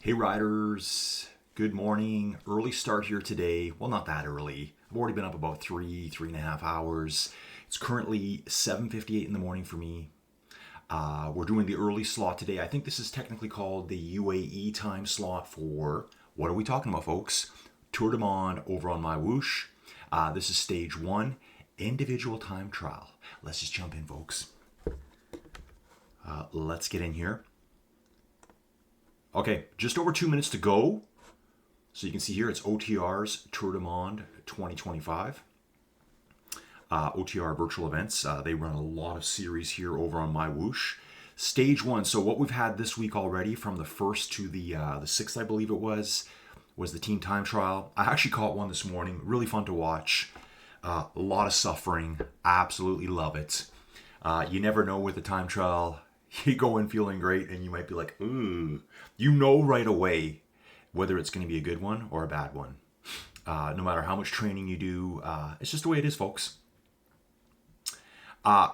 Hey riders, good morning. Early start here today. Well, not that early. I've already been up about three and a half hours. It's currently 7:58 in the morning for me. We're doing the early slot today. I think this is technically called the UAE time slot for, what are we talking about, folks? Tour du Monde over on MyWhoosh. This is stage one, individual time trial. Let's just jump in, folks. Let's get in here. Okay, just over 2 minutes to go. So you can see here it's OTR's Tour du Monde 2025. OTR Virtual events. They run a lot of series here over on MyWhoosh. Stage one. So what we've had this week already, from the 1st to the 6th, I believe it was the team time trial. I actually caught one this morning. Really fun to watch. A lot of suffering. Absolutely love it. You never know with the time trial. You go in feeling great and you might be like, ooh. You know right away whether it's going to be a good one or a bad one. No matter how much training you do, it's just the way it is, folks.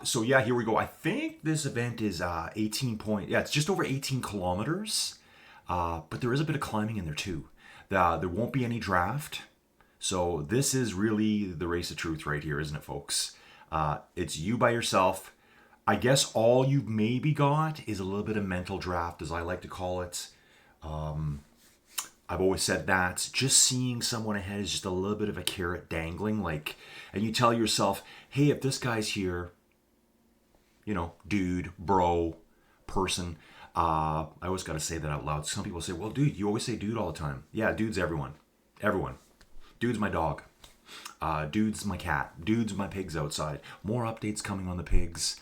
So yeah, here we go. I think this event is it's just over 18 kilometers. But there is a bit of climbing in there too. There won't be any draft. So this is really the race of truth right here, isn't it, folks? It's you by yourself. I guess all you've maybe got is a little bit of mental draft, as I like to call it. I've always said that just seeing someone ahead is just a little bit of a carrot dangling, and you tell yourself, hey, if this guy's here, dude, bro, person, I always got to say that out loud. Some people say, well, dude, you always say dude all the time. Yeah, dude's everyone. Dude's my dog. Dude's my cat. Dude's my pigs outside. More updates coming on the pigs.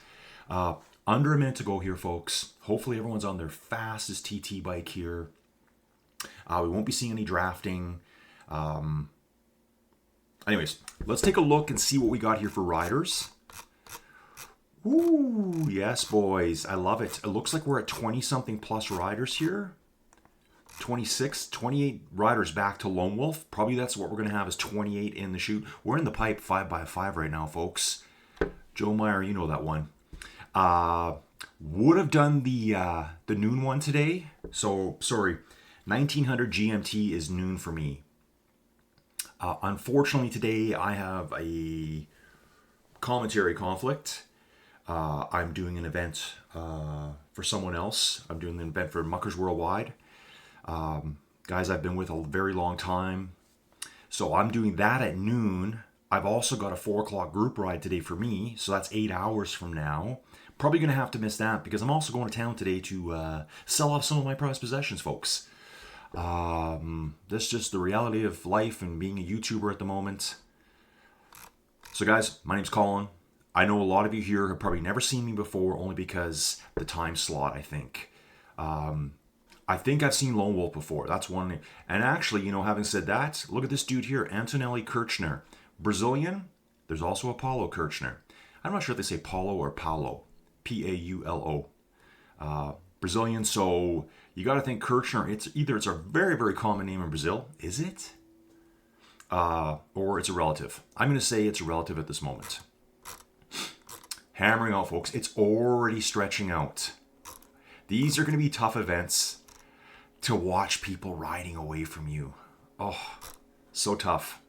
Under a minute to go here, folks. Hopefully everyone's on their fastest TT bike here. We won't be seeing any drafting. Anyways, let's take a look and see what we got here for riders. Ooh, yes, boys. I love it. It looks like we're at 20-something plus riders here. 26, 28 riders back to Lone Wolf. Probably that's what we're going to have, is 28 in the chute. We're in the pipe 5x5 right now, folks. Joe Meyer, you know that one. Would have done the noon one today. So, sorry, 1900 GMT is noon for me. Unfortunately, today I have a commentary conflict. I'm doing an event for someone else. I'm doing an event for Muckers Worldwide. Guys I've been with a very long time. So I'm doing that at noon. I've also got a 4 o'clock group ride today for me. So that's 8 hours from now. Probably going to have to miss that because I'm also going to town today to sell off some of my prized possessions, folks. That's just the reality of life and being a YouTuber at the moment. So guys, my name's Colin. I know a lot of you here have probably never seen me before, only because the time slot, I think. I think I've seen Lone Wolf before. That's one. And actually, having said that, look at this dude here, Antonelli Kirchner. Brazilian. There's also a Paulo Kirchner. I'm not sure if they say Paulo or Paulo. Paulo. Brazilian. So you got to think Kirchner. It's a very, very common name in Brazil. Is it? Or it's a relative. I'm going to say it's a relative at this moment. Hammering out, folks. It's already stretching out. These are going to be tough events to watch people riding away from you. Oh, so tough.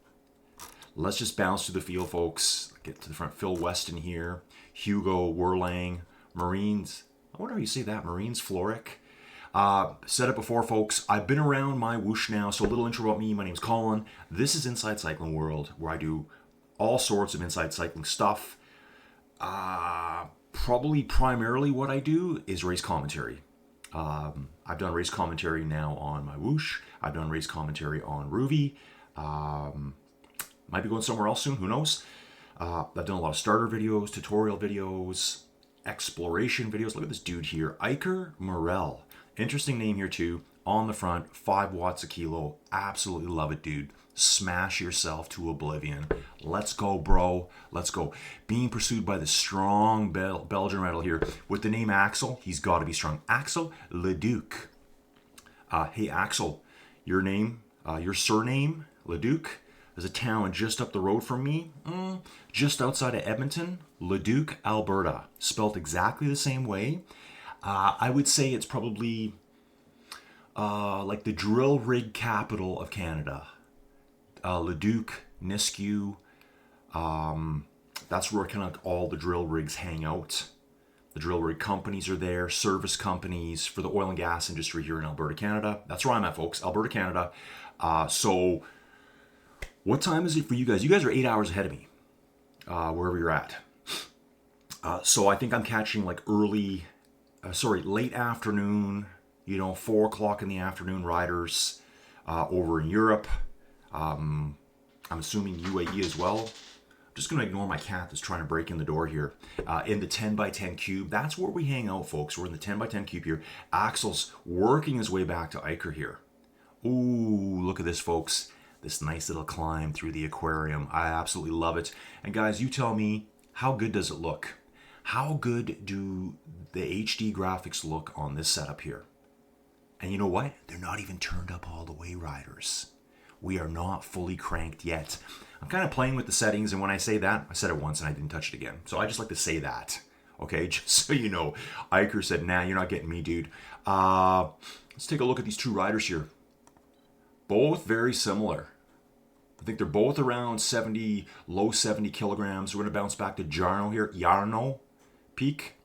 Let's just bounce through the field, folks. Get to the front. Phil Weston here. Hugo Werlang. Marines. I wonder how you say that. Marines Floric. Said it before, folks. I've been around MyWhoosh now, so a little intro about me. My name's Colin. This is Inside Cycling World, where I do all sorts of inside cycling stuff. Probably primarily what I do is race commentary. I've done race commentary now on MyWhoosh. I've done race commentary on Ruby. Might be going somewhere else soon. Who knows? I've done a lot of starter videos, tutorial videos, exploration videos. Look at this dude here, Iker Morel. Interesting name here too. On the front, 5 watts a kilo. Absolutely love it, dude. Smash yourself to oblivion. Let's go, bro. Let's go. Being pursued by the strong Belgian rider here with the name Axel. He's got to be strong. Axel Leduc. Hey, Axel, your name, your surname, Leduc. There's a town just up the road from me, just outside of Edmonton, Leduc, Alberta. Spelt exactly the same way. I would say it's probably like the drill rig capital of Canada. Leduc, Nisku, that's where kind of all the drill rigs hang out. The drill rig companies are there, service companies for the oil and gas industry here in Alberta, Canada. That's where I'm at, folks, Alberta, Canada. So what time is it for you guys? You guys are 8 hours ahead of me, wherever you're at. So I think I'm catching like late afternoon, 4 o'clock in the afternoon riders over in Europe. I'm assuming UAE as well. I'm just going to ignore my cat that's trying to break in the door here. In the 10x10 cube, that's where we hang out, folks. We're in the 10x10 cube here. Axel's working his way back to Iker here. Ooh, look at this, folks. This nice little climb through the aquarium. I absolutely love it. And guys, you tell me, how good does it look? How good do the HD graphics look on this setup here? And you know what? They're not even turned up all the way, riders. We are not fully cranked yet. I'm kind of playing with the settings, and when I say that, I said it once and I didn't touch it again. So I just like to say that, okay? Just so you know. Iker said, nah, you're not getting me, dude. Let's take a look at these two riders here. Both very similar. I think they're both around 70, low 70 kilograms. We're going to bounce back to Jarno here. Jarno Peak.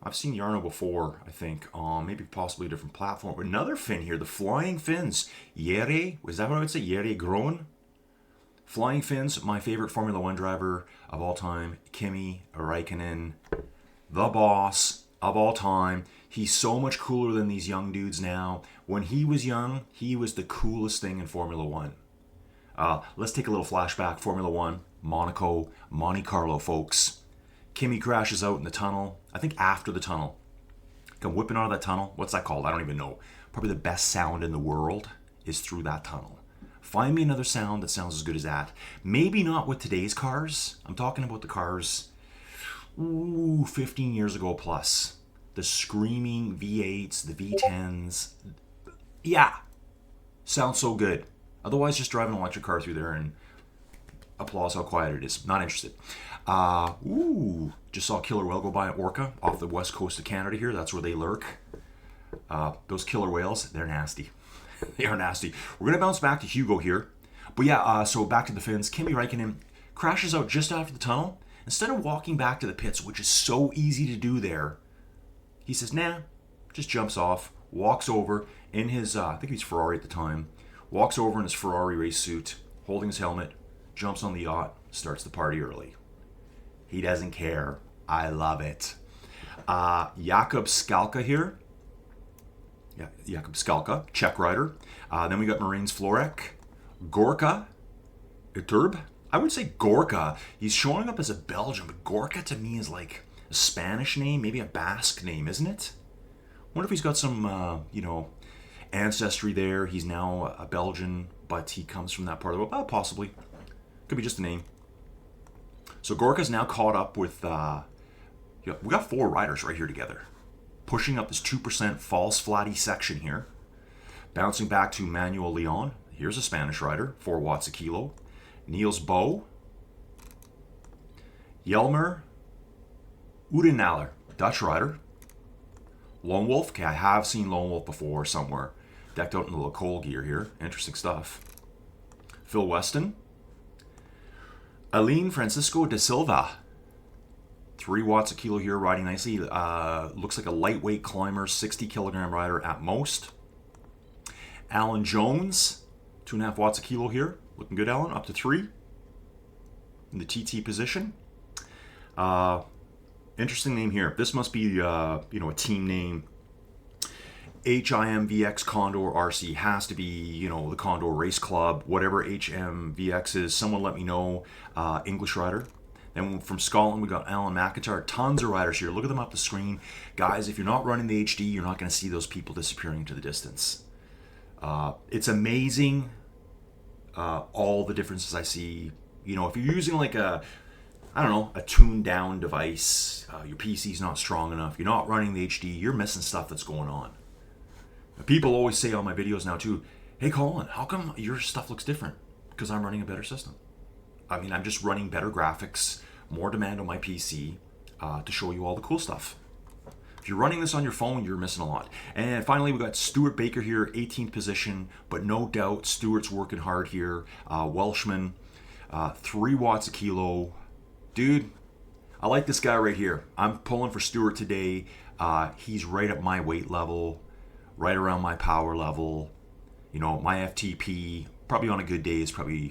I've seen Jarno before, I think, on maybe possibly a different platform. Another Finn here, the Flying Finns. Jere, is that what I would say? Jere Groen? Flying Finns, my favorite Formula One driver of all time. Kimi Räikkönen, the boss of all time. He's so much cooler than these young dudes now. When he was young, he was the coolest thing in Formula One. Let's take a little flashback. Formula One, Monaco, Monte Carlo, folks. Kimi crashes out in the tunnel. I think after the tunnel. Come whipping out of that tunnel. What's that called? I don't even know. Probably the best sound in the world is through that tunnel. Find me another sound that sounds as good as that. Maybe not with today's cars. I'm talking about the cars 15 years ago plus. The screaming V8s, the V10s. Yeah. Sounds so good. Otherwise, just drive an electric car through there and applause how quiet it is. Not interested. Just saw a killer whale go by at Orca off the west coast of Canada here. That's where they lurk. Those killer whales, they're nasty. They are nasty. We're going to bounce back to Hugo here. But yeah, so back to the Finns. Kimi Räikkönen crashes out just after the tunnel. Instead of walking back to the pits, which is so easy to do there, he says, nah, just jumps off, walks over in his, I think he's Ferrari at the time, walks over in his Ferrari race suit, holding his helmet, jumps on the yacht, starts the party early. He doesn't care. I love it. Jakub Skalka here. Yeah, Jakub Skalka, Czech rider. Then we got Marines Florek. Gorka Iturb. I would say Gorka. He's showing up as a Belgian, but Gorka to me is like a Spanish name, maybe a Basque name, isn't it? Wonder if he's got some, ancestry there. He's now a Belgian, but he comes from that part of the world. Possibly. Could be just a name. So Gorka's now caught up with, we got 4 riders right here together. Pushing up this 2% false flatty section here. Bouncing back to Manuel Leon. Here's a Spanish rider, 4 watts a kilo. Niels Boe. Jelmer Udenaller, Dutch rider. Lone Wolf. Okay, I have seen Lone Wolf before somewhere. Decked out in the Lacole gear here. Interesting stuff. Phil Weston. Aline Francisco de Silva. 3 watts a kilo here, riding nicely. Looks like a lightweight climber, 60 kilogram rider at most. Alan Jones, 2.5 watts a kilo here. Looking good, Alan. Up to 3 in the TT position. Interesting name here. This must be, a team name. HIMVX Condor RC has to be, the Condor Race Club. Whatever HMVX is, someone let me know. English rider. Then from Scotland, we got Alan McIntyre. Tons of riders here. Look at them up the screen. Guys, if you're not running the HD, you're not going to see those people disappearing into the distance. It's amazing, all the differences I see. If you're using like a tuned down device, your PC's not strong enough, you're not running the HD, you're missing stuff that's going on. People always say on my videos now too, hey Colin, how come your stuff looks different? Because I'm running a better system. I'm just running better graphics, more demand on my PC to show you all the cool stuff. If you're running this on your phone, you're missing a lot. And finally, we got Stuart Baker here, 18th position, but no doubt Stuart's working hard here. Welshman, 3 watts a kilo. Dude, I like this guy right here. I'm pulling for Stuart today. He's right at my weight level, right around my power level. You know, my FTP, probably on a good day, is probably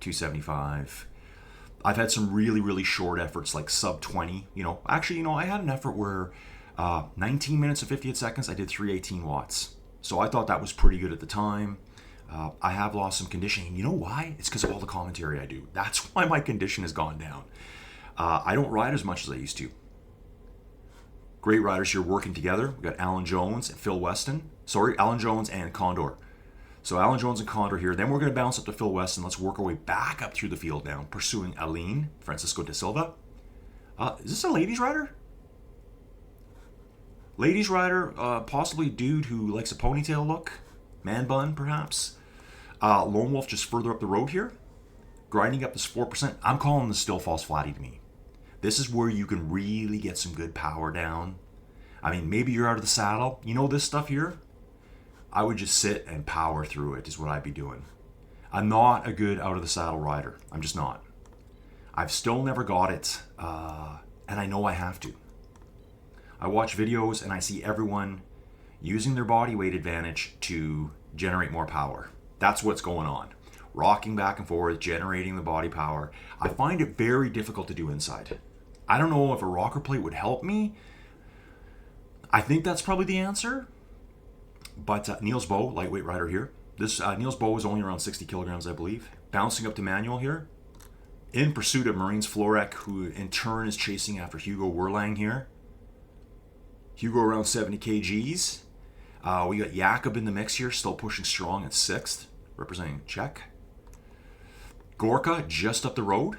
275. I've had some really, really short efforts, like sub 20. Actually, I had an effort where 19 minutes and 58 seconds, I did 318 watts. So I thought that was pretty good at the time. I have lost some conditioning. You know why? It's because of all the commentary I do. That's why my condition has gone down. I don't ride as much as I used to. Great riders here working together. We got Alan Jones and Phil Weston. Alan Jones and Condor. So Alan Jones and Condor here. Then we're going to bounce up to Phil Weston. Let's work our way back up through the field now, pursuing Aline Francisco de Silva. Is this a ladies rider? Ladies rider, possibly a dude who likes a ponytail look. Man bun, perhaps. Lone Wolf just further up the road here. Grinding up this 4%. I'm calling this still falls flatty to me. This is where you can really get some good power down. I mean, maybe you're out of the saddle. You know this stuff here? I would just sit and power through it is what I'd be doing. I'm not a good out of the saddle rider. I'm just not. I've still never got it, and I know I have to. I watch videos and I see everyone using their body weight advantage to generate more power. That's what's going on. Rocking back and forth, generating the body power. I find it very difficult to do inside. I don't know if a rocker plate would help me. I think that's probably the answer. But Niels Boe, lightweight rider here. This Niels Boe is only around 60 kilograms, I believe. Bouncing up to Manuel here. In pursuit of Marines Florek, who in turn is chasing after Hugo Werlang here. Hugo around 70 kgs. We got Jakob in the mix here, still pushing strong at 6th, representing Czech. Gorka just up the road.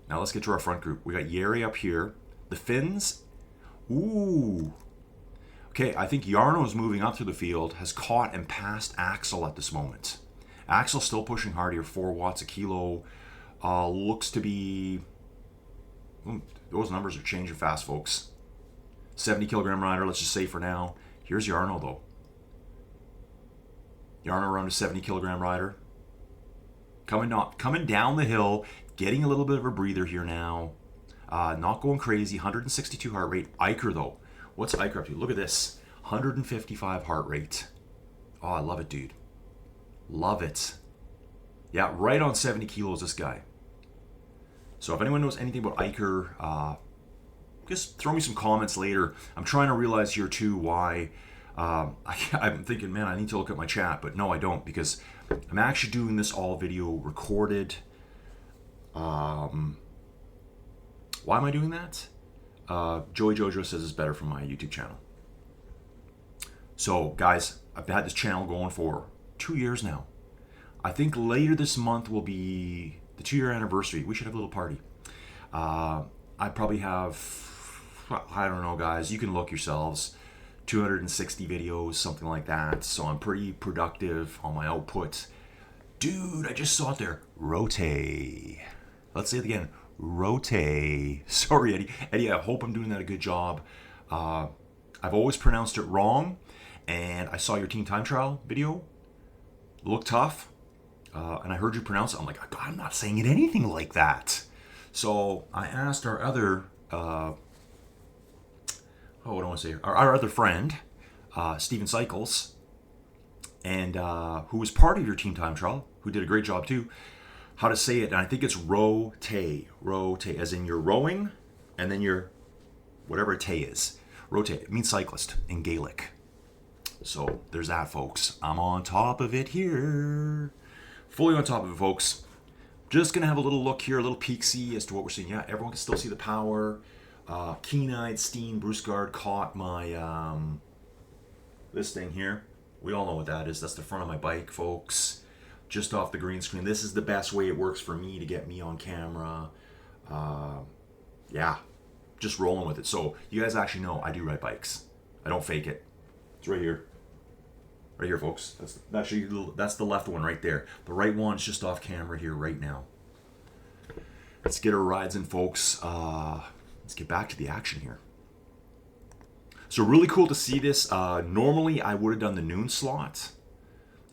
Now let's get to our front group. We got Yeri up here. The Finns. Ooh. Okay, I think Jarno's moving up through the field, has caught and passed Axel at this moment. Axel still pushing hard here, 4 watts a kilo. Looks to be... those numbers are changing fast, folks. 70 kilogram rider, let's just say for now. Here's Jarno, though. Jarno around a 70 kilogram rider. Coming down the hill, getting a little bit of a breather here now. Not going crazy, 162 heart rate. Iker, though. What's Iker up to? Look at this. 155 heart rate. Oh, I love it, dude. Love it. Yeah, right on 70 kilos, this guy. So if anyone knows anything about Iker, just throw me some comments later. I'm trying to realize here, too, why... I'm thinking, man, I need to look at my chat. But no, I don't, because I'm actually doing this all video recorded. Why am I doing that? Joey Jojo says it's better for my YouTube channel. So, guys, I've had this channel going for 2 years now. I think later this month will be the 2-year anniversary. We should have a little party. I probably have, I don't know, guys. You can look yourselves. 260 videos, something like that. So I'm pretty productive on my output. Dude, I just saw it there. Rote. Let's say it again. Rote. Sorry, Eddie. Eddie, I hope I'm doing that a good job. I've always pronounced it wrong, and I saw your teen time trial video. Looked tough, and I heard you pronounce it. I'm like, God, I'm not saying it anything like that. So I asked our other, what do I want to say? Our other friend, Steven Cycles, and who was part of your teen time trial, who did a great job too, how to say it. And I think it's rote, as in you're rowing, and then you're, whatever te is. Rote, it means cyclist in Gaelic. So there's that, folks. I'm on top of it here. Fully on top of it, folks. Just going to have a little look here, a little peek-see as to what we're seeing. Yeah, everyone can still see the power. Keen-eyed Steen Brusgaard caught my, this thing here. We all know what that is. That's the front of my bike, folks. Just off the green screen. This is the best way it works for me to get me on camera. Yeah, just rolling with it. So you guys actually know I do ride bikes. I don't fake it. It's right here. Right here, folks. That's the left one right there. The right one's just off camera here right now. Let's get our rides in, folks. Let's get back to the action here. So really cool to see this. Normally I would have done the noon slot.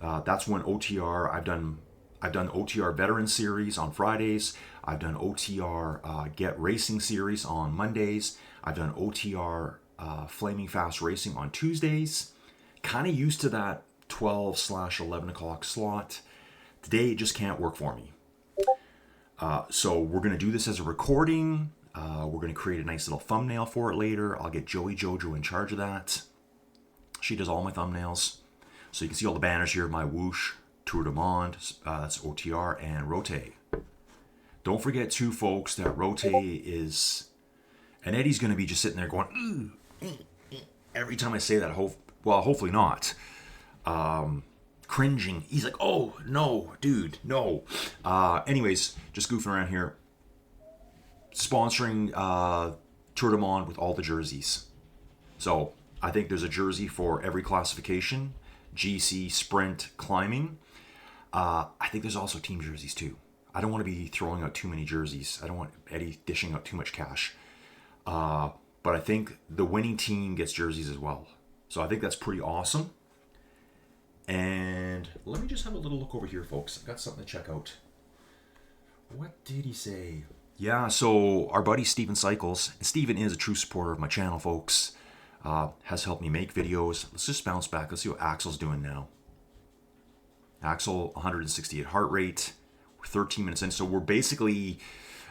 That's when OTR. I've done OTR Veteran Series on Fridays. I've done OTR Get Racing Series on Mondays. I've done OTR Flaming Fast Racing on Tuesdays. Kind of used to that 12/11 o'clock slot. Today it just can't work for me. So we're going to do this as a recording. We're going to create a nice little thumbnail for it later. I'll get Joey Jojo in charge of that. She does all my thumbnails. So you can see all the banners here, MyWhoosh, Tour du Monde, that's OTR, and Rote. Don't forget too, folks, that Rote is... And Eddie's going to be just sitting there going, every time I say that, hopefully not. Cringing. He's like, oh, no, dude, no. Anyways, just goofing around here. Sponsoring Tour du Monde with all the jerseys. So I think there's a jersey for every classification. GC, Sprint, Climbing. I think there's also team jerseys too. I don't want to be throwing out too many jerseys. I don't want Eddie dishing out too much cash. But I think the winning team gets jerseys as well. So I think that's pretty awesome. And let me just have a little look over here, folks. I got something to check out. What did he say? Yeah, so our buddy Steven Cycles, and Steven is a true supporter of my channel, folks, has helped me make videos. Let's just bounce back. Let's see what Axel's doing now. Axel, 168 heart rate. We're 13 minutes in. So we're basically,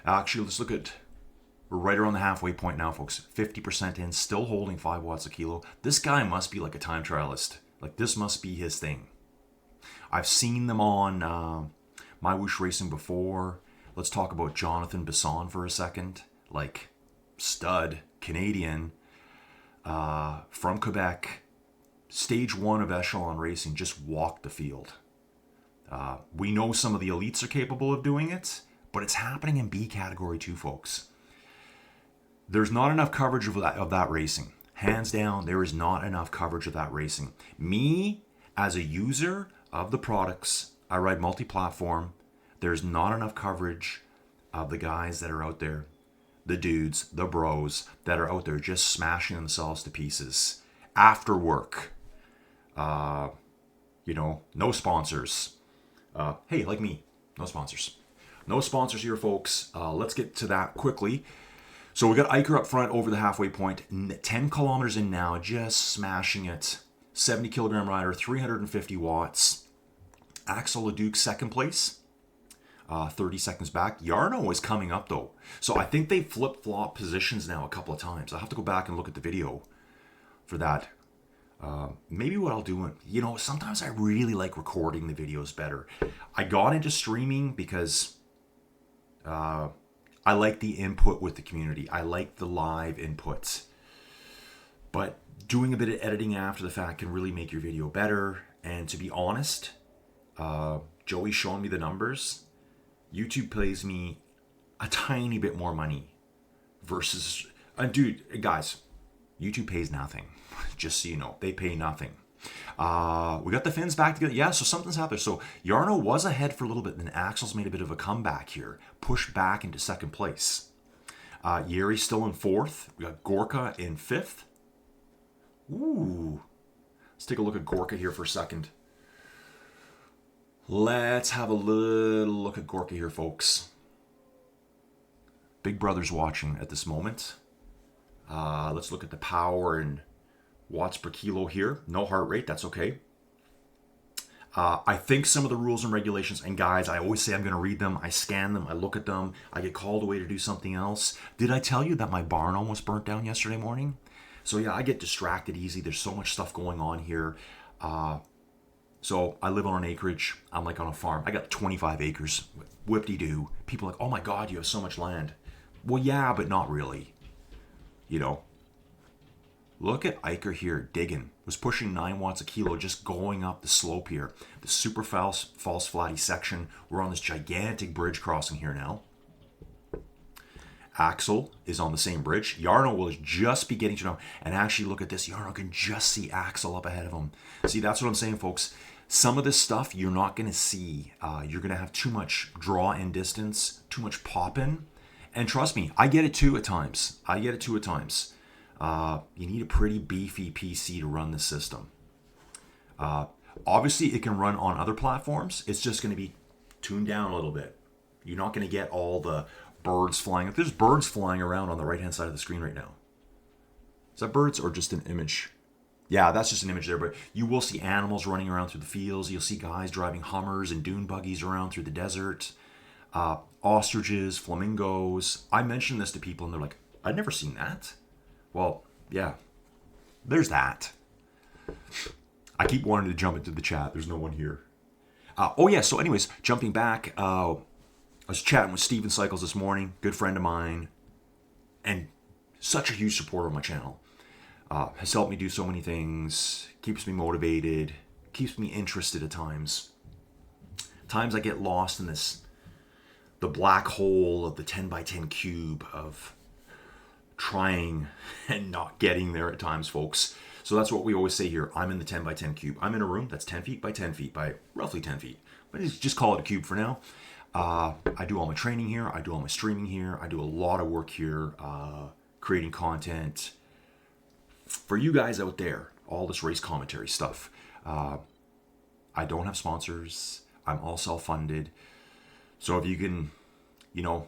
actually, let's look at, we're right around the halfway point now, folks. 50% in, still holding 5 watts a kilo. This guy must be like a time trialist. Like, this must be his thing. I've seen them on MyWhoosh Racing before. Let's talk about Jonathan Bisson for a second. Like, stud, Canadian, from Quebec, stage 1 of Echelon Racing, just walked the field. We know some of the elites are capable of doing it, but it's happening in B category too, folks. There's not enough coverage of that racing. Hands down, there is not enough coverage of that racing. Me, as a user of the products, I ride multi-platform. There's not enough coverage of the guys that are out there, the dudes, the bros, that are out there just smashing themselves to pieces after work. No sponsors. Hey, like me, no sponsors. No sponsors here, folks. Let's get to that quickly. So we got Iker up front over the halfway point, 10 kilometers in now, just smashing it. 70 kilogram rider, 350 watts. Axel Leduc second place, 30 seconds back. Jarno is coming up though. So I think they flip-flop positions now a couple of times. I'll have to go back and look at the video for that. Maybe what I'll do, sometimes I really like recording the videos better. I got into streaming because I like the input with the community. I like the live inputs. But doing a bit of editing after the fact can really make your video better. And to be honest, Joey's showing me the numbers. YouTube pays me a tiny bit more money versus... dude, guys, YouTube pays nothing. Just so you know, they pay nothing. We got the fins back together. Yeah, so something's happened. So Jarno was ahead for a little bit, then Axel's made a bit of a comeback here. Pushed back into second place. Yeri's still in fourth. We got Gorka in fifth. Ooh. Let's take a look at Gorka here for a second. Let's have a little look at Gorka here, folks. Big Brother's watching at this moment. Let's look at the power and watts per kilo here. No heart rate, that's okay. I think some of the rules and regulations, and guys, I always say I'm going to read them. I scan them, I look at them, I get called away to do something else. Did I tell you that my barn almost burnt down yesterday morning? So yeah, I get distracted easy. There's so much stuff going on here. So I live on an acreage. I'm like on a farm. I got 25 acres. Whip-de-doo. People are like, oh my God, you have so much land. Well, yeah, but not really. Look at Iker here, digging. Was pushing 9 watts a kilo just going up the slope here. The super false flatty section. We're on this gigantic bridge crossing here now. Axel is on the same bridge. Jarno will just be getting to know. And actually, look at this. Jarno can just see Axel up ahead of him. See, that's what I'm saying, folks. Some of this stuff you're not going to see. You're going to have too much draw in distance, too much pop in. And trust me, I get it too at times. you need a pretty beefy PC to run the system. Obviously, it can run on other platforms. It's just going to be tuned down a little bit. You're not going to get all the birds flying. If there's birds flying around on the right-hand side of the screen right now. Is that birds or just an image? Yeah, that's just an image there, but you will see animals running around through the fields. You'll see guys driving Hummers and dune buggies around through the desert. Ostriches, flamingos. I mentioned this to people and they're like, I'd never seen that. Well, yeah, there's that. I keep wanting to jump into the chat. There's no one here. Oh yeah, so anyways, jumping back, I was chatting with Steven Cycles this morning, good friend of mine, and such a huge supporter of my channel. Has helped me do so many things, keeps me motivated, keeps me interested at times. Times I get lost in the black hole of the 10 by 10 cube of trying and not getting there at times, folks. So that's what we always say here. I'm in the 10 by 10 cube. I'm in a room that's 10 feet by 10 feet by roughly 10 feet. But just call it a cube for now. I do all my training here. I do all my streaming here. I do a lot of work here, creating content for you guys out there. All this race commentary stuff. I don't have sponsors. I'm all self-funded. So if you can, I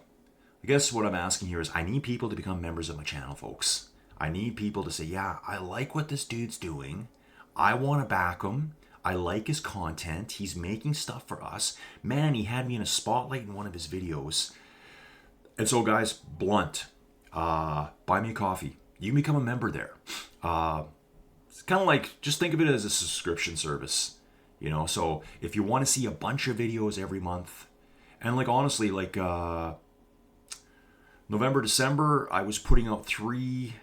guess what I'm asking here is I need people to become members of my channel, folks. I need people to say, yeah, I like what this dude's doing. I want to back him. I like his content. He's making stuff for us. Man, he had me in a spotlight in one of his videos. And so, guys, blunt. Buy me a coffee. You can become a member there. It's kind of like, just think of it as a subscription service. So if you want to see a bunch of videos every month, and honestly, November, December, I was putting out 3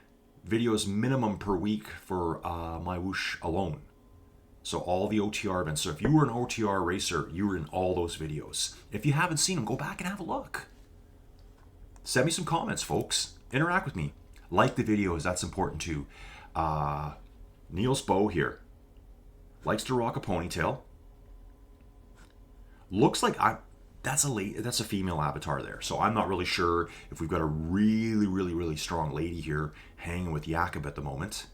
videos minimum per week for MyWhoosh alone. So all the OTR events. So if you were an OTR racer, you were in all those videos. If you haven't seen them, go back and have a look. Send me some comments, folks. Interact with me. Like the videos. That's important too. Niels Bow here. Likes to rock a ponytail. Looks like that's a female avatar there. So I'm not really sure if we've got a really, really, really strong lady here hanging with Jakob at the moment.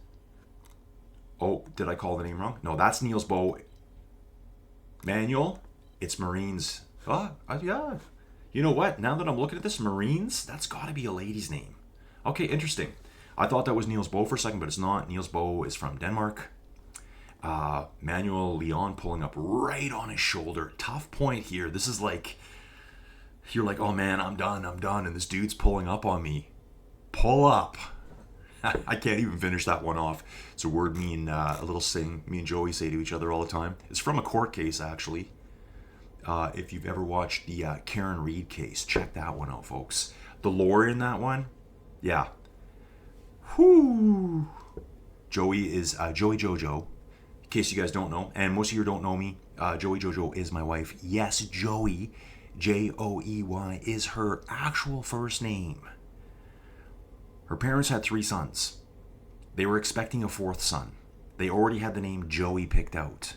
Oh, did I call the name wrong? No, that's Niels Bow. Manuel, it's Marines. Yeah. You know what? Now that I'm looking at this, Marines, that's got to be a lady's name. Okay, interesting. I thought that was Niels Bow for a second, but it's not. Niels Bow is from Denmark. Manuel Leon pulling up right on his shoulder. Tough point here. This is like, you're like, oh man, I'm done. And this dude's pulling up on me. Pull up. I can't even finish that one off. It's a word me and a little saying me and Joey say to each other all the time. It's from a court case, actually. If you've ever watched the Karen Reed case, check that one out, folks. The lawyer in that one, yeah. Whoo. Joey is Joey Jojo. In case you guys don't know, and most of you don't know me, Joey Jojo is my wife. Yes, Joey, Joey, is her actual first name. Her parents had 3 sons. They were expecting a 4th son. They already had the name Joey picked out.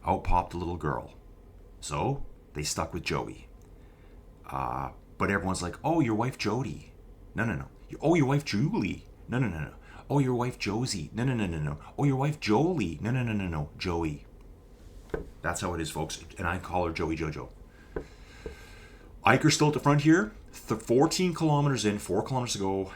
Out popped a little girl. So they stuck with Joey. But everyone's like, oh, your wife Jody. No. Oh, your wife Julie. No. Oh, your wife Josie. No. Oh, your wife Jolie. No. Joey. That's how it is, folks. And I call her Joey Jojo. Iker's still at the front here. 14 kilometers in, 4 kilometers to go.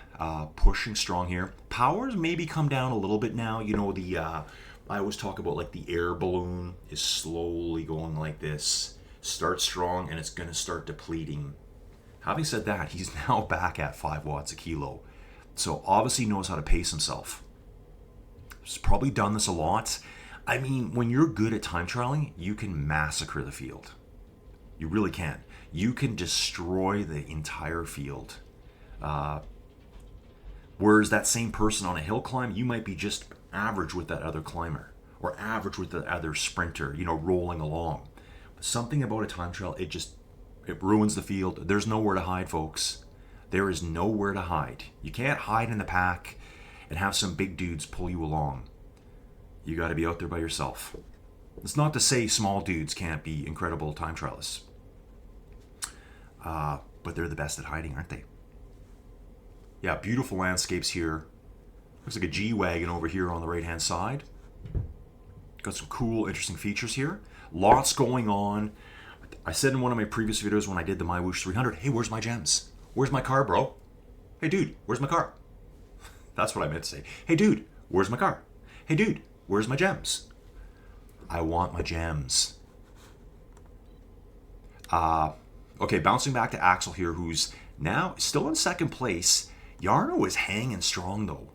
Pushing strong here. Powers maybe come down a little bit now. I always talk about the air balloon is slowly going like this. Starts strong and it's going to start depleting. Having said that, he's now back at 5 watts a kilo. So obviously knows how to pace himself. He's probably done this a lot. I mean, when you're good at time trialing, you can massacre the field. You really can. You can destroy the entire field. Whereas that same person on a hill climb, you might be just average with that other climber or average with the other sprinter, rolling along. But something about a time trial, it ruins the field. There's nowhere to hide, folks. There is nowhere to hide. You can't hide in the pack and have some big dudes pull you along. You got to be out there by yourself. It's not to say small dudes can't be incredible time trialists. But they're the best at hiding, aren't they? Yeah, beautiful landscapes here. Looks like a G-Wagon over here on the right-hand side. Got some cool, interesting features here. Lots going on. I said in one of my previous videos when I did the MyWhoosh 300, hey, where's my gems? Where's my car, bro? Hey, dude, where's my car? That's what I meant to say. Hey, dude, where's my car? Hey, dude, where's my gems? I want my gems. Okay, bouncing back to Axel here, who's now still in second place. Jarno is hanging strong, though.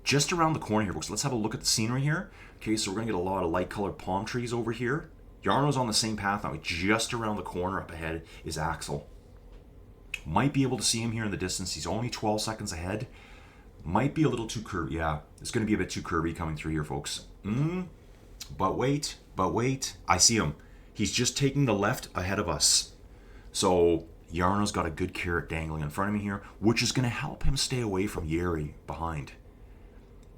Just around the corner here, folks. Let's have a look at the scenery here. Okay, so we're going to get a lot of light-colored palm trees over here. Jarno's on the same path now. Just around the corner up ahead is Axel. Might be able to see him here in the distance. He's only 12 seconds ahead. Might be a little too curvy. Yeah, it's going to be a bit too curvy coming through here, folks. But wait. I see him. He's just taking the left ahead of us. So Jarno's got a good carrot dangling in front of me here, which is going to help him stay away from Jari behind.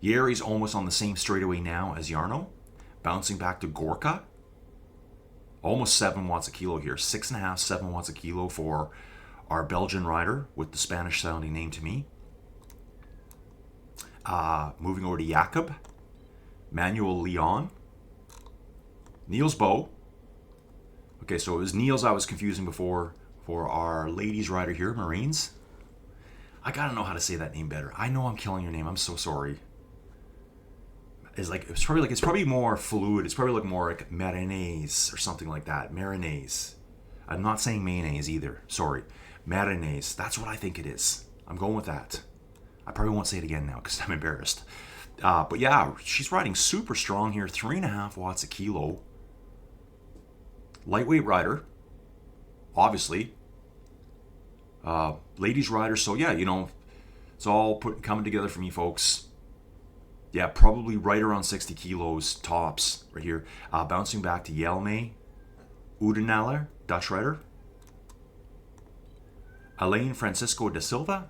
Jari's almost on the same straightaway now as Jarno. Bouncing back to Gorka. Almost 7 watts a kilo here. 6.5, 7 watts a kilo for our Belgian rider with the Spanish sounding name to me. Moving over to Jakob. Manuel Leon. Niels Bow. Okay, so it was Niels I was confusing before for our ladies rider here, Marines. I gotta know how to say that name better. I know I'm killing your name. I'm so sorry. It's probably more fluid. It's probably more like Marinese or something like that. Marinese. I'm not saying mayonnaise either. Sorry. Marinese. That's what I think it is. I'm going with that. I probably won't say it again now because I'm embarrassed. But yeah, she's riding super strong here. 3.5 watts a kilo. Lightweight rider. Obviously. Ladies rider. So yeah, it's all coming together for me, folks. Yeah, probably right around 60 kilos tops right here. Bouncing back to Jelme Udenaler, Dutch rider. Elaine Francisco da Silva.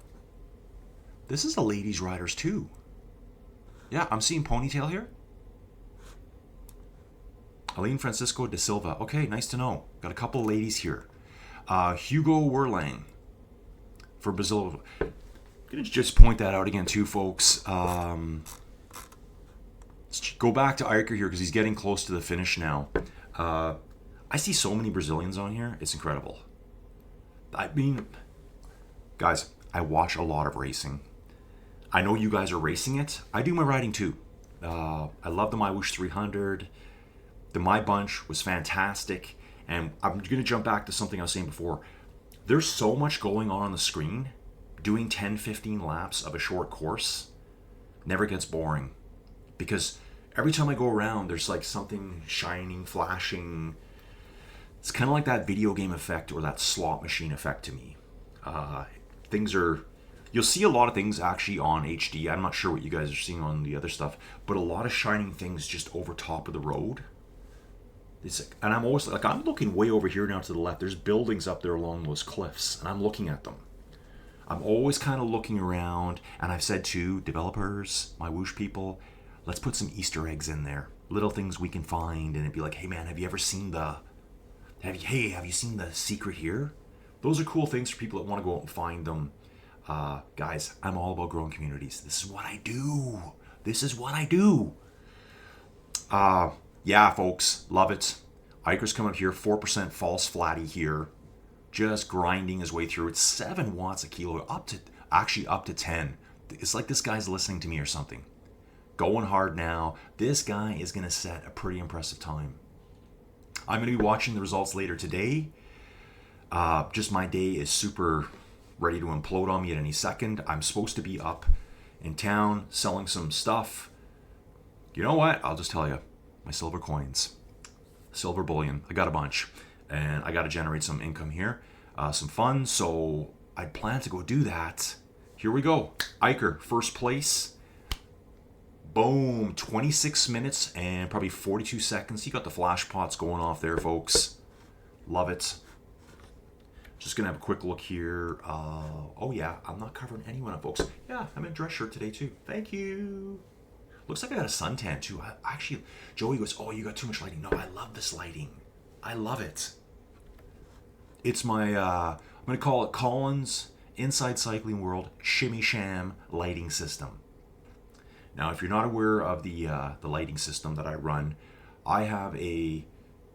This is a ladies riders too. Yeah, I'm seeing ponytail here. Elaine Francisco da Silva. Okay, nice to know. Got a couple of ladies here. Hugo Werlang for Brazil. I'm going to just point that out again too, folks. Let's go back to Eicher here because he's getting close to the finish now. I see so many Brazilians on here. It's incredible. I mean, guys, I watch a lot of racing. I know you guys are racing it. I do my riding too. I love the MyWhoosh 300. The My Bunch was fantastic. And I'm going to jump back to something I was saying before. There's so much going on the screen. Doing 10, 15 laps of a short course never gets boring. Because every time I go around, there's like something shining, flashing. It's kind of like that video game effect or that slot machine effect to me. You'll see a lot of things actually on HD. I'm not sure what you guys are seeing on the other stuff, but a lot of shining things just over top of the road. And I'm always like, I'm looking way over here now to the left. There's buildings up there along those cliffs, and I'm looking at them. I'm always kind of looking around, and I've said to developers, MyWhoosh people, let's put some Easter eggs in there. Little things we can find, and it'd be like, hey man, have you seen the secret here? Those are cool things for people that want to go out and find them. Guys, I'm all about growing communities. This is what I do. Yeah, folks, love it. Eicher's coming up here, 4% false flatty here. Just grinding his way through. It's 7 watts a kilo, up to 10. It's like this guy's listening to me or something. Going hard now. This guy is going to set a pretty impressive time. I'm going to be watching the results later today. Just my day is super ready to implode on me at any second. I'm supposed to be up in town selling some stuff. You know what? I'll just tell you. My silver coins. Silver bullion. I got a bunch. And I got to generate some income here. Some funds. So I plan to go do that. Here we go. Eicher, first place. Boom. 26 minutes and probably 42 seconds. You got the flash pots going off there, folks. Love it. Just going to have a quick look here. Oh, yeah. I'm not covering anyone, folks. Yeah, I'm in a dress shirt today, too. Thank you. Looks like I got a suntan, too. Actually, Joey goes, oh, you got too much lighting. No, I love this lighting. I love it. It's my, I'm going to call it Collins Inside Cycling World Shimmy Sham lighting system. Now, if you're not aware of the lighting system that I run, I have a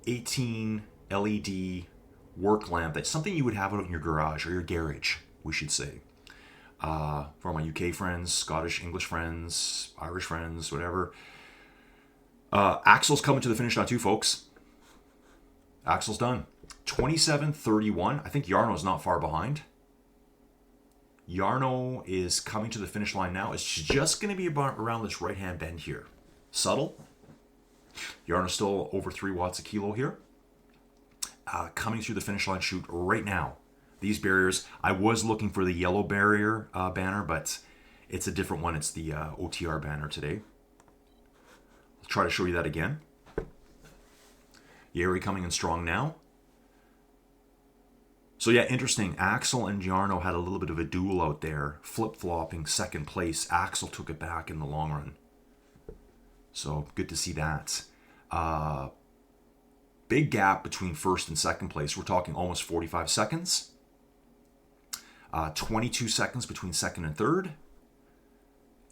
18 LED work lamp. That's something you would have out in your garage or your garage, we should say. For my UK friends, Scottish, English friends, Irish friends, whatever. Axel's coming to the finish line too, folks. Axel's done. 27:31. I think Jarno's not far behind. Jarno is coming to the finish line now. It's just going to be about around this right-hand bend here. Subtle. Jarno's still over 3 watts a kilo here. Coming through the finish line chute right now. These barriers, I was looking for the yellow barrier banner, but it's a different one. It's the OTR banner today. I'll try to show you that again. Jari coming in strong now. So yeah, interesting. Axel and Jarno had a little bit of a duel out there, flip-flopping second place. Axel took it back in the long run. So good to see that. Big gap between first and second place. We're talking almost 45 seconds. 22 seconds between second and third.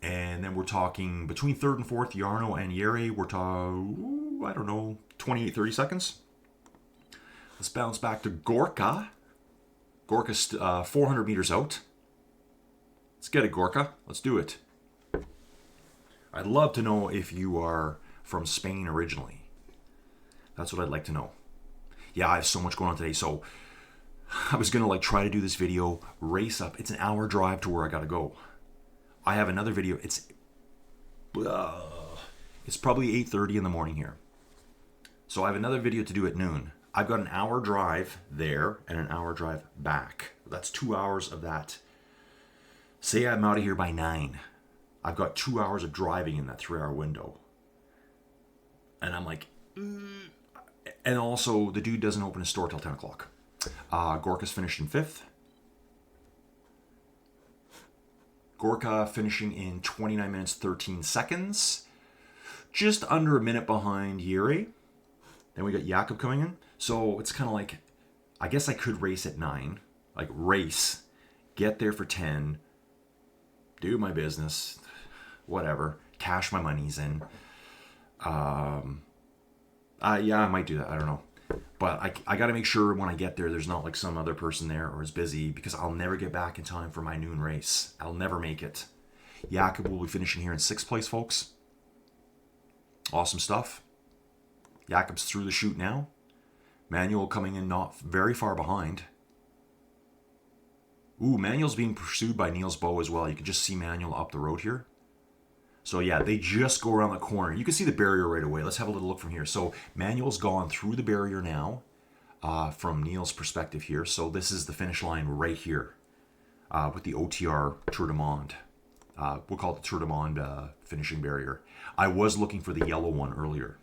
And then we're talking between third and fourth, Jarno and Jari, we're talking, I don't know, 28, 30 seconds. Let's bounce back to Gorka. Gorka's 400 meters out. Let's get it, Gorka. Let's do it. I'd love to know if you are from Spain originally. That's what I'd like to know. Yeah, I have so much going on today. So I was going to try to do this video, race up. It's an hour drive to where I got to go. I have another video. It's probably 8:30 in the morning here. So I have another video to do at noon. I've got an hour drive there and an hour drive back. That's 2 hours of that. Say I'm out of here by 9. I've got 2 hours of driving in that 3-hour window. And I'm like, and also the dude doesn't open his store till 10 o'clock. Gorka's finished in 5th. Gorka finishing in 29 minutes, 13 seconds. Just under a minute behind Jari. Then we got Jakob coming in. So it's kind of like, I guess I could race at 9. Race. Get there for 10. Do my business. Whatever. Cash my monies in. Yeah, I might do that. I don't know. But I got to make sure when I get there, there's not some other person there or is busy, because I'll never get back in time for my noon race. I'll never make it. Jakob will be finishing here in 6th place, folks. Awesome stuff. Jakob's through the chute now. Manuel coming in not very far behind. Ooh, Manuel's being pursued by Niels Boe as well. You can just see Manuel up the road here. So yeah, they just go around the corner. You can see the barrier right away. Let's have a little look from here. So Manuel's gone through the barrier now from Niels' perspective here. So this is the finish line right here with the OTR Tour du Monde. We'll call it the Tour du Monde finishing barrier. I was looking for the yellow one earlier.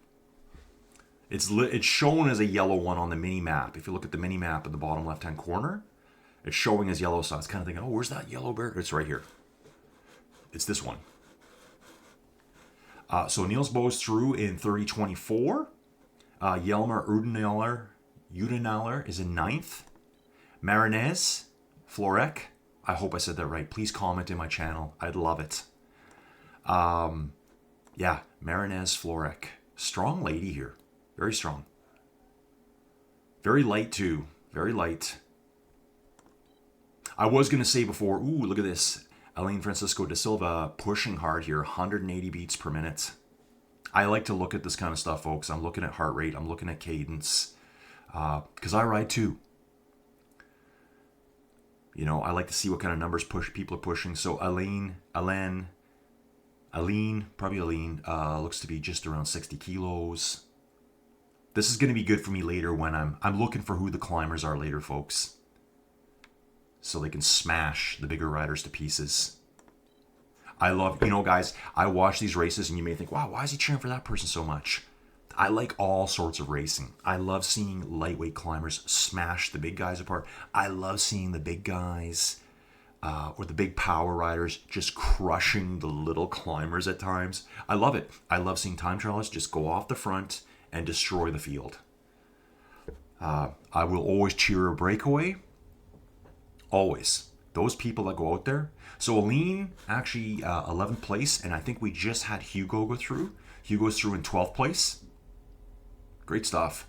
It's shown as a yellow one on the mini map. If you look at the mini map in the bottom left-hand corner, it's showing as yellow. So I was kind of thinking, oh, where's that yellow barrier? It's right here. It's this one. So Niels Boe's through in 30:24. Jelmer Udenaler is in 9th. Marinez Florek. I hope I said that right. Please comment in my channel. I'd love it. Yeah, Marinez Florek. Strong lady here. Very strong. Very light too. Very light. I was going to say before, ooh, look at this. Elaine Francisco da Silva pushing hard here, 180 beats per minute. I like to look at this kind of stuff, folks. I'm looking at heart rate. I'm looking at cadence. Because I ride too. You know, I like to see what kind of numbers people are pushing. So Aline, looks to be just around 60 kilos. This is going to be good for me later when I'm looking for who the climbers are later, folks. So they can smash the bigger riders to pieces. I love, guys, I watch these races and you may think, wow, why is he cheering for that person so much? I like all sorts of racing. I love seeing lightweight climbers smash the big guys apart. I love seeing the big guys or the big power riders just crushing the little climbers at times. I love it. I love seeing time trialists just go off the front and destroy the field. I will always cheer a breakaway. Always. those people that go out there. So Aline actually 11th place, and I think we just had Hugo go through. Hugo's through in 12th place. Great stuff.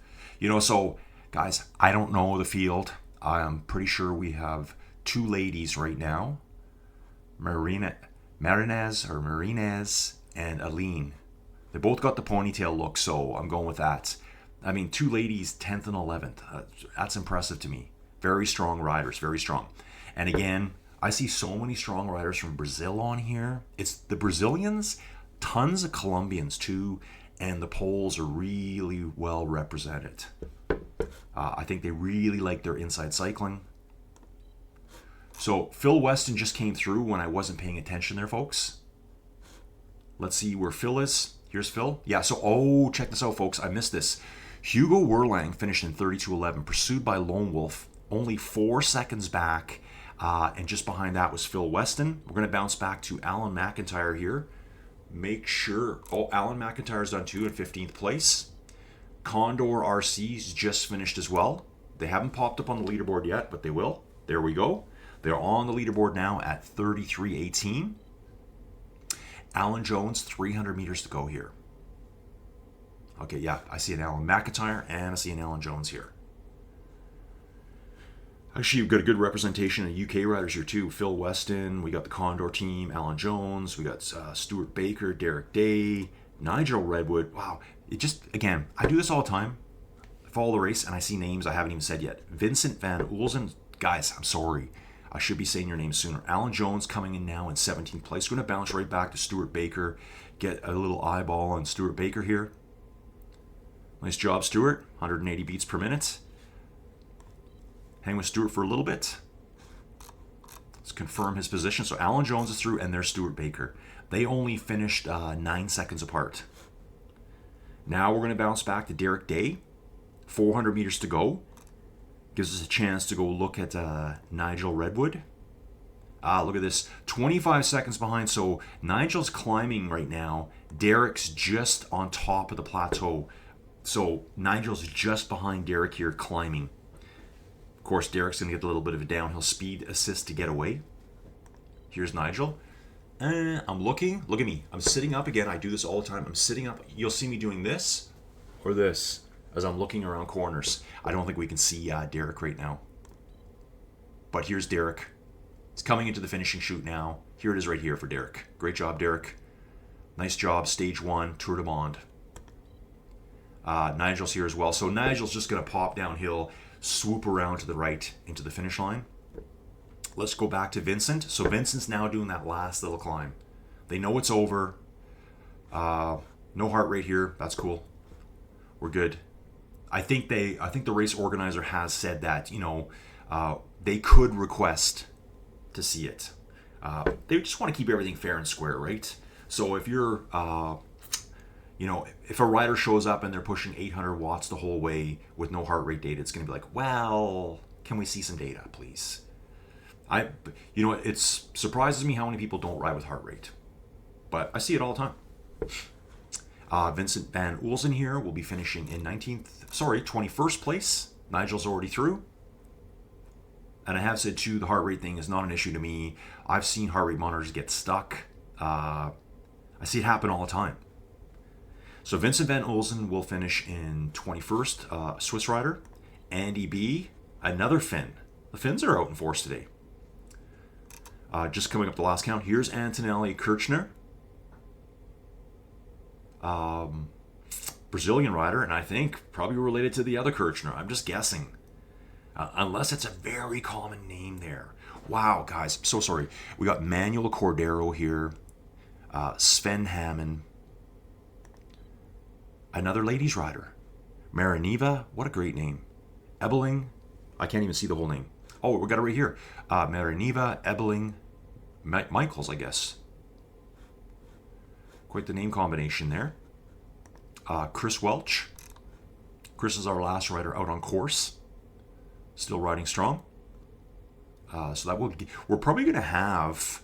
So guys, I don't know the field. I'm pretty sure we have 2 ladies right now. Marinez and Aline. They both got the ponytail look, so I'm going with that. I mean, 2 ladies, 10th and 11th. That's impressive to me. Very strong riders, very strong. And again, I see so many strong riders from Brazil on here. It's the Brazilians, tons of Colombians too, and the Poles are really well represented. I think they really like their inside cycling. So Phil Weston just came through when I wasn't paying attention there, folks. Let's see where Phil is. Here's Phil. Yeah, so, check this out, folks. I missed this. Hugo Werlang finished in 32:11, pursued by Lone Wolf, only 4 seconds back. And just behind that was Phil Weston. We're going to bounce back to Alan McIntyre here. Make sure... Alan McIntyre's done 2 in 15th place. Condor RC's just finished as well. They haven't popped up on the leaderboard yet, but they will. There we go. They're on the leaderboard now at 33:18. Alan Jones, 300 meters to go here. Okay, yeah, I see an Alan McIntyre and I see an Alan Jones here. Actually, you've got a good representation of UK riders here too. Phil Weston, we got the Condor team, Alan Jones, we got Stuart Baker, Derek Day, Nigel Redwood. Wow, it just, again, I do this all the time. I follow the race and I see names I haven't even said yet. Vincent Van Oelzen, guys, I'm sorry. I should be saying your name sooner. Alan Jones coming in now in 17th place. We're going to bounce right back to Stuart Baker. Get a little eyeball on Stuart Baker here. Nice job, Stuart. 180 beats per minute. Hang with Stuart for a little bit. Let's confirm his position. So Alan Jones is through, and there's Stuart Baker. They only finished 9 seconds apart. Now we're going to bounce back to Derek Day. 400 meters to go. Gives us a chance to go look at Nigel Redwood. Look at this. 25 seconds behind. So Nigel's climbing right now. Derek's just on top of the plateau. So Nigel's just behind Derek here climbing. Of course, Derek's going to get a little bit of a downhill speed assist to get away. Here's Nigel. I'm looking. Look at me. I'm sitting up again. I do this all the time. I'm sitting up. You'll see me doing this or this as I'm looking around corners. I don't think we can see Derek right now. But here's Derek. He's coming into the finishing chute now. Here it is right here for Derek. Great job, Derek. Nice job, stage 1, Tour du Monde. Nigel's here as well. So Nigel's just going to pop downhill, swoop around to the right into the finish line. Let's go back to Vincent. So Vincent's now doing that last little climb. They know it's over. No heart rate here. That's cool. We're good. I think the race organizer has said that, they could request to see it. They just want to keep everything fair and square, right? So if you're, if a rider shows up and they're pushing 800 watts the whole way with no heart rate data, it's going to be like, well, can we see some data, please? It surprises me how many people don't ride with heart rate, but I see it all the time. Vincent Van Oelzen here will be finishing in 21st place. Nigel's already through. And I have said too, the heart rate thing is not an issue to me. I've seen heart rate monitors get stuck. I see it happen all the time. So Vincent Van Oelzen will finish in 21st, Swiss rider. Andy B, another Finn. The Finns are out in force today. Just coming up the last count, here's Antonelli Kirchner. Brazilian rider, and I think probably related to the other Kirchner. I'm just guessing. Unless it's a very common name there. Wow, guys, I'm so sorry. We got Manuel Cordero here. Sven Hammond. Another ladies rider. Mariniva, what a great name. Ebeling, I can't even see the whole name. Oh, we got it right here. Mariniva, Ebeling, Michaels, I guess. Quite the name combination there. Chris Welch. Chris is our last rider out on course. Still riding strong. So that we're probably going to have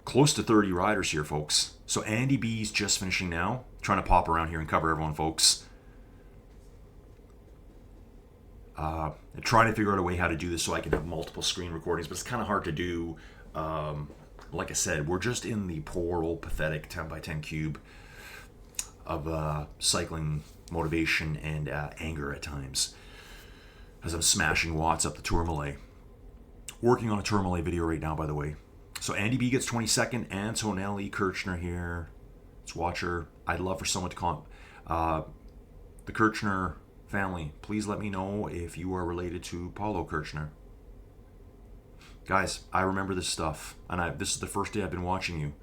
close to 30 riders here, folks. So Andy B's just finishing now. Trying to pop around here and cover everyone, folks. Trying to figure out a way how to do this so I can have multiple screen recordings, but it's kind of hard to do. Like I said, we're just in the poor old pathetic 10x10 cube of cycling motivation and anger at times as I'm smashing watts up the Tourmalet. Working on a Tourmalet video right now, by the way. So Andy B gets 22nd. Antonelli Kirchner here. Let's watch her. I'd love for someone to call the Kirchner family. Please let me know if you are related to Paulo Kirchner. Guys, I remember this stuff, and this is the first day I've been watching you.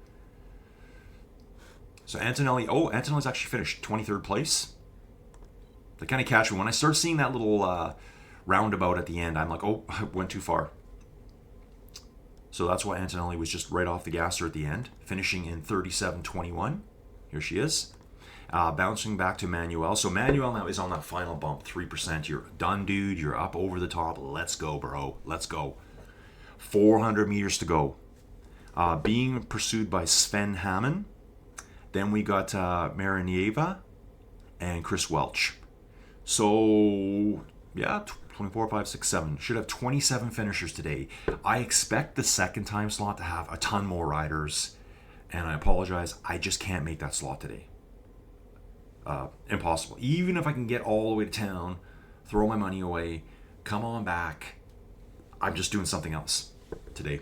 So Antonelli, Antonelli's actually finished 23rd place. They kind of catch me. When I start seeing that little roundabout at the end, I'm like, oh, I went too far. So that's why Antonelli was just right off the gasser at the end, finishing in 37.21. Here she is. Bouncing back to Manuel. So Manuel now is on that final bump, 3%. You're done, dude. You're up over the top. Let's go, bro. Let's go. 400 meters to go. Being pursued by Sven Hamann. Then we got Marinieva and Chris Welch. So, yeah, 24, 5, 6, 7. Should have 27 finishers today. I expect the second time slot to have a ton more riders. And I apologize, I just can't make that slot today. Impossible. Even if I can get all the way to town, throw my money away, come on back, I'm just doing something else today.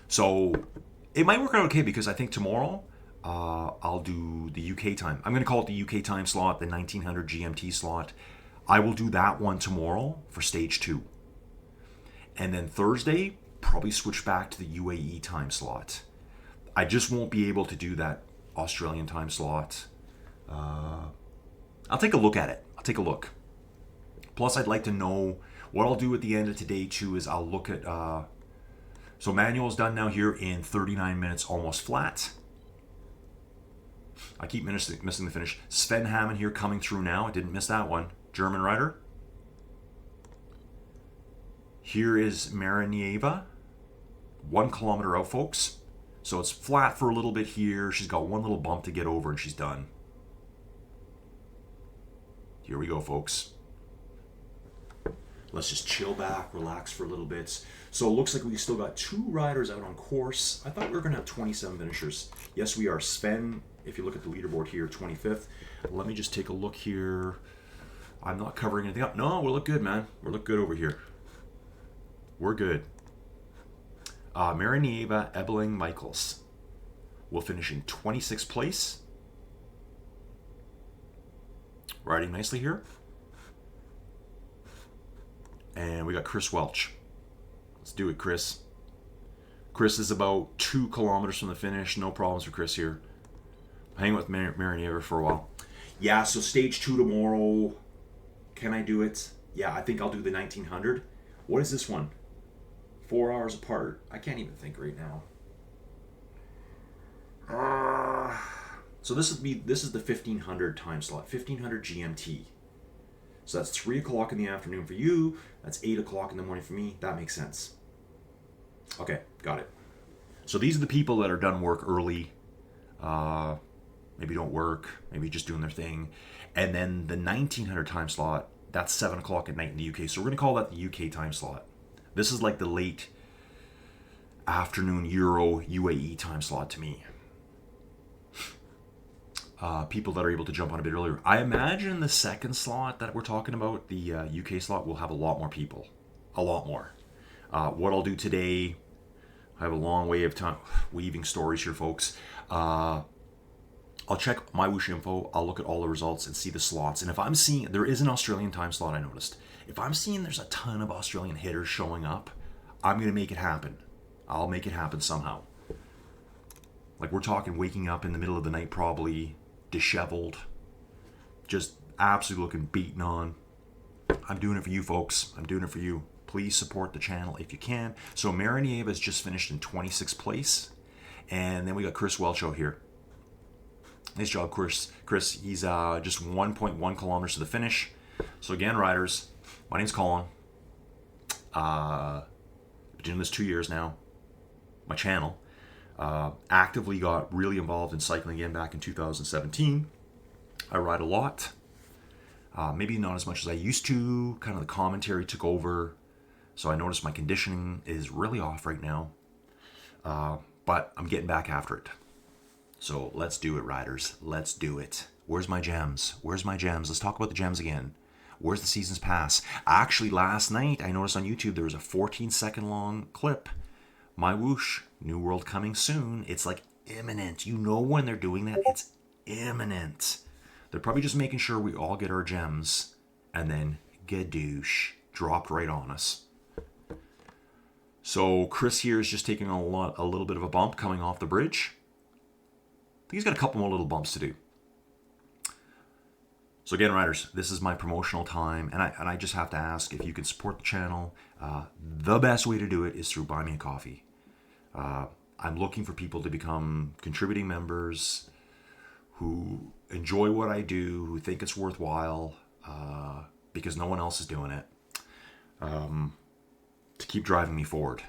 So it might work out okay because I think tomorrow I'll do the UK time. I'm going to call it the UK time slot, the 1900 GMT slot. I will do that one tomorrow for stage 2. And then Thursday, probably switch back to the UAE time slot. I just won't be able to do that Australian time slot. I'll take a look at it. I'll take a look. Plus, I'd like to know what I'll do at the end of today too is I'll look at so Manuel's done now here in 39 minutes almost flat. I keep missing the finish. Sven Hamann here coming through now. I didn't miss that one. German rider. Here is Marinieva. 1 kilometer out, folks. So it's flat for a little bit here. She's got one little bump to get over and she's done. Here we go, folks. Let's just chill back, relax for a little bit. So it looks like we still got 2 riders out on course. I thought we were going to have 27 finishers. Yes, we are. Sven, if you look at the leaderboard here, 25th. Let me just take a look here. I'm not covering anything up. No, we look good, man. We look good over here. We're good. Marinieva Ebeling Michaels will finish in 26th place. Riding nicely here. And we got Chris Welch. Let's do it, Chris. Chris is about 2 kilometers from the finish. No problems for Chris here. Hang with Marinieva for a while. Yeah, so stage 2 tomorrow. Can I do it? Yeah, I think I'll do the 1900. What is this one? 4 hours apart. I can't even think right now. So this is the 1500 time slot. 1500 GMT. So that's 3 o'clock in the afternoon for you. That's 8 o'clock in the morning for me. That makes sense. Okay, got it. So these are the people that are done work early. Maybe don't work. Maybe just doing their thing. And then the 1900 time slot, that's 7 o'clock at night in the UK. So we're going to call that the UK time slot. This is like the late afternoon Euro UAE time slot to me. People that are able to jump on a bit earlier. I imagine the second slot that we're talking about, the UK slot, will have a lot more people. A lot more. What I'll do today, I have a long way of time weaving stories here, folks. I'll check MyWhoosh info. I'll look at all the results and see the slots. And if I'm seeing, there is an Australian time slot I noticed. If I'm seeing there's a ton of Australian hitters showing up, I'm going to make it happen. I'll make it happen somehow. Like we're talking waking up in the middle of the night probably, disheveled, just absolutely looking beaten on. I'm doing it for you, folks. I'm doing it for you. Please support the channel if you can. So Marinieva has just finished in 26th place. And then we got Chris Welch out here. Nice job, Chris. He's just 1.1 kilometers to the finish. So again, riders, my name's Colin. Been doing this 2 years now. My channel. Actively got really involved in cycling again back in 2017. I ride a lot. Maybe not as much as I used to. Kind of the commentary took over. So I noticed my conditioning is really off right now. But I'm getting back after it. So let's do it, riders. Let's do it. Where's my gems? Where's my gems? Let's talk about the gems again. Where's the season's pass? Actually, last night I noticed on YouTube there was a 14-second long clip. MyWhoosh, new world coming soon. It's like imminent. You know when they're doing that? It's imminent. They're probably just making sure we all get our gems, and then gadoosh, dropped right on us. So Chris here is just taking a little bit of a bump coming off the bridge. I think he's got a couple more little bumps to do. So again, riders, this is my promotional time, and I just have to ask if you can support the channel. The best way to do it is through Buy Me a Coffee. I'm looking for people to become contributing members who enjoy what I do, who think it's worthwhile, because no one else is doing it, to keep driving me forward.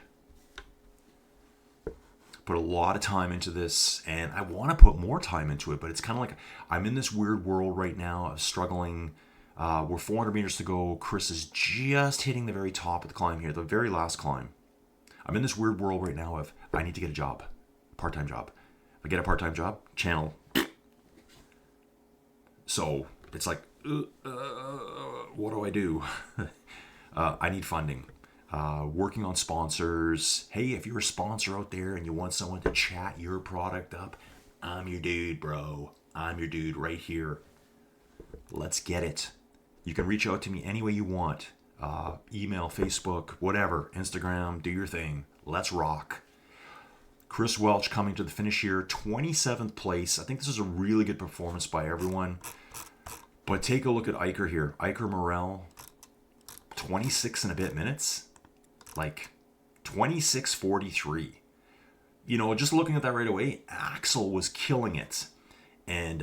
Put a lot of time into this, and I want to put more time into it, but it's kind of like I'm in this weird world right now of struggling. We're 400 meters to go. Chris is just hitting the very top of the climb here, the very last climb. I'm in this weird world right now of I need to get a job, part-time job. If I get a part-time job, channel. So it's like, what do I do? I need funding. Working on sponsors. Hey, if you're a sponsor out there and you want someone to chat your product up, I'm your dude, bro. I'm your dude right here. Let's get it. You can reach out to me any way you want. Email, Facebook, whatever, Instagram, do your thing. Let's rock. Chris Welch coming to the finish here, 27th place. I think this is a really good performance by everyone. But take a look at Iker here. Iker Morel, 26 and a bit minutes. Like 26:43. You know, just looking at that right away, Axel was killing it. And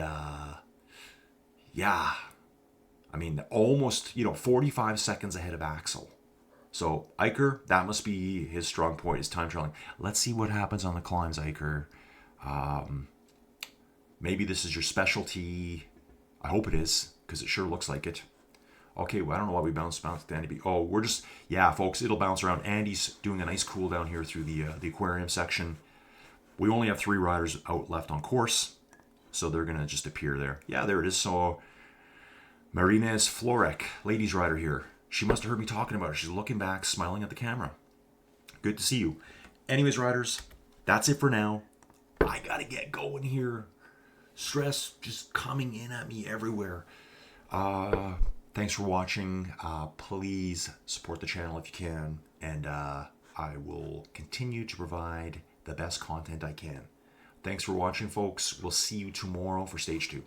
yeah, I mean, almost, 45 seconds ahead of Axel. So Iker, that must be his strong point, his time trialing. Let's see what happens on the climbs, Iker. Maybe this is your specialty. I hope it is, because it sure looks like it. Okay, well, I don't know why we bounced to Andy B. Oh, we're just, yeah, folks, it'll bounce around. Andy's doing a nice cool down here through the aquarium section. We only have 3 riders out left on course, so they're going to just appear there. Yeah, there it is. So Marina Florek, ladies rider here. She must have heard me talking about her. She's looking back, smiling at the camera. Good to see you. Anyways, riders, that's it for now. I got to get going here. Stress just coming in at me everywhere. Thanks for watching. Please support the channel if you can. And I will continue to provide the best content I can. Thanks for watching, folks. We'll see you tomorrow for stage 2.